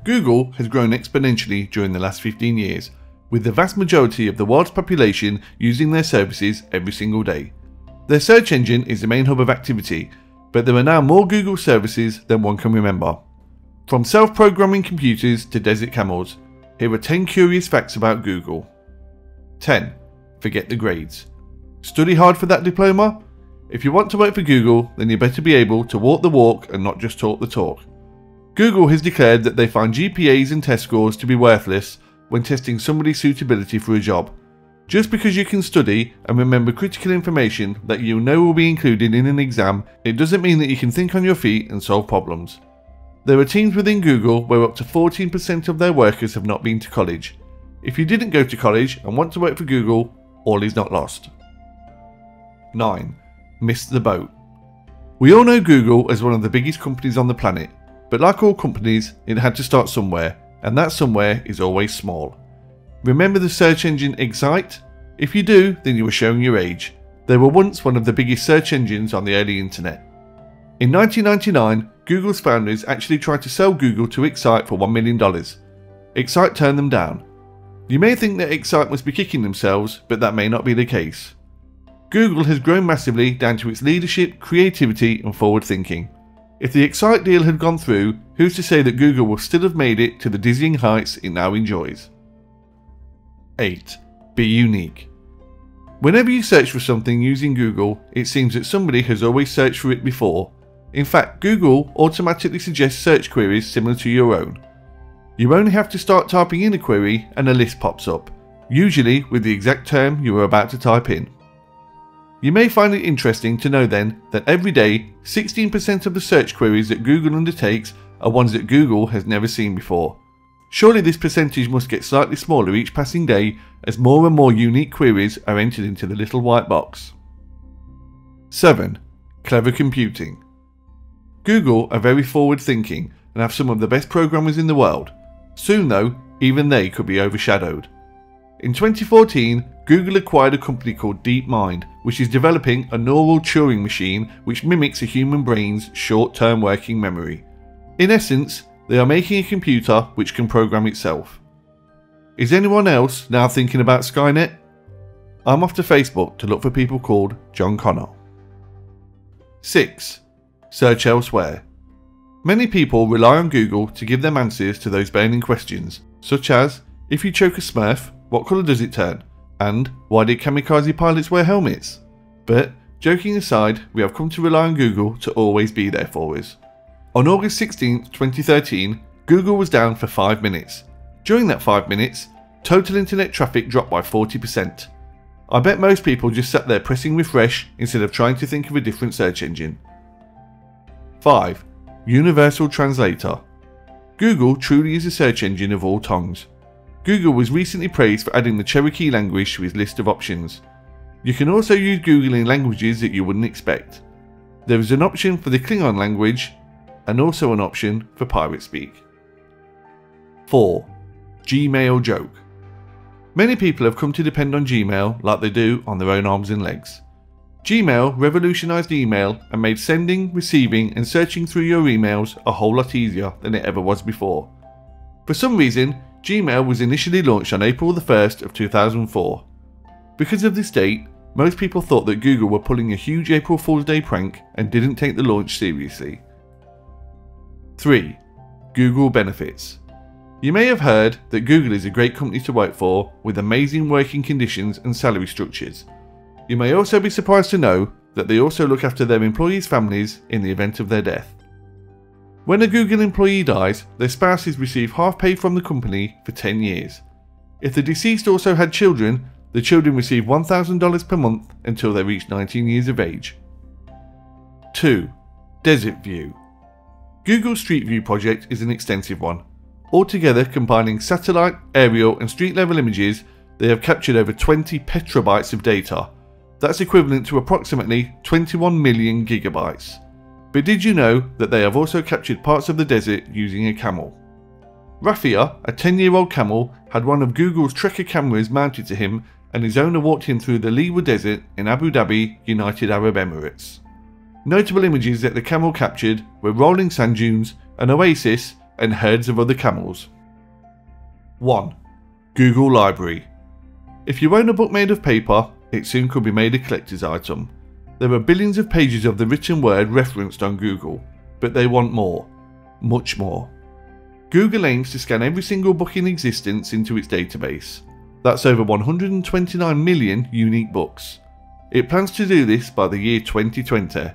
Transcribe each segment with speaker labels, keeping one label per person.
Speaker 1: Google has grown exponentially during the last 15 years, with the vast majority of the world's population using their services every single day. Their search engine is the main hub of activity, but there are now more Google services than one can remember. From self-programming computers to desert camels, here are 10 curious facts about Google. 10. Forget the grades. Study hard for that diploma? If you want to work for Google, then you better be able to walk the walk and not just talk the talk. Google has declared that they find GPAs and test scores to be worthless when testing somebody's suitability for a job. Just because you can study and remember critical information that you know will be included in an exam, it doesn't mean that you can think on your feet and solve problems. There are teams within Google where up to 14% of their workers have not been to college. If you didn't go to college and want to work for Google, all is not lost. 9. Missed the boat. We all know Google as one of the biggest companies on the planet, but like all companies, it had to start somewhere, and that somewhere is always small. Remember the search engine Excite? If you do, then you are showing your age. They were once one of the biggest search engines on the early internet. In 1999, Google's founders actually tried to sell Google to Excite for $1 million. Excite turned them down. You may think that Excite must be kicking themselves, but that may not be the case. Google has grown massively down to its leadership, creativity and forward thinking. If the Excite deal had gone through, who's to say that Google will still have made it to the dizzying heights it now enjoys? 8. Be unique. Whenever you search for something using Google, it seems that somebody has always searched for it before. In fact, Google automatically suggests search queries similar to your own. You only have to start typing in a query and a list pops up, usually with the exact term you are about to type in. You may find it interesting to know then that every day 16% of the search queries that Google undertakes are ones that Google has never seen before. Surely this percentage must get slightly smaller each passing day as more and more unique queries are entered into the little white box. 7. Clever computing. Google are very forward thinking and have some of the best programmers in the world. Soon though, even they could be overshadowed. In 2014, Google acquired a company called DeepMind, which is developing a neural Turing machine which mimics a human brain's short-term working memory. In essence, they are making a computer which can program itself. Is anyone else now thinking about Skynet? I'm off to Facebook to look for people called John Connor. 6. Search elsewhere. Many people rely on Google to give them answers to those burning questions, such as, if you choke a Smurf, what colour does it turn? And why did kamikaze pilots wear helmets? But, joking aside, we have come to rely on Google to always be there for us. On August 16, 2013, Google was down for 5 minutes. During that 5 minutes, total internet traffic dropped by 40%. I bet most people just sat there pressing refresh instead of trying to think of a different search engine. 5. Universal Translator. Google truly is a search engine of all tongues. Google was recently praised for adding the Cherokee language to his list of options. You can also use Google in languages that you wouldn't expect. There is an option for the Klingon language, and also an option for pirate speak. 4. Gmail joke. Many people have come to depend on Gmail like they do on their own arms and legs. Gmail revolutionized email and made sending, receiving and searching through your emails a whole lot easier than it ever was before. For some reason, Gmail was initially launched on April the 1st of 2004. Because of this date, most people thought that Google were pulling a huge April Fool's Day prank and didn't take the launch seriously. 3. Google benefits. You may have heard that Google is a great company to work for with amazing working conditions and salary structures. You may also be surprised to know that they also look after their employees' families in the event of their death. When a Google employee dies, their spouses receive half pay from the company for 10 years. If the deceased also had children, the children receive $1,000 per month until they reach 19 years of age. 2. Desert View. Google's Streetview project is an extensive one. Altogether combining satellite, aerial and street level images, they have captured over 20 petabytes of data. That's equivalent to approximately 21 million gigabytes. But did you know that they have also captured parts of the desert using a camel? Rafia, a 10-year-old camel, had one of Google's Trekker cameras mounted to him and his owner walked him through the Liwa Desert in Abu Dhabi, United Arab Emirates. Notable images that the camel captured were rolling sand dunes, an oasis and herds of other camels. 1. Google Library. If you own a book made of paper, it soon could be made a collector's item. There are billions of pages of the written word referenced on Google, but they want more. Much more. Google aims to scan every single book in existence into its database. That's over 129 million unique books. It plans to do this by the year 2020,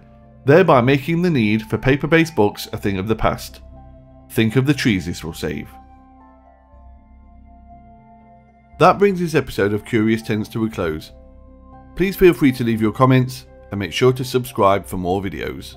Speaker 1: thereby making the need for paper-based books a thing of the past. Think of the trees this will save. That brings this episode of Curious Tenants to a close. Please feel free to leave your comments and make sure to subscribe for more videos.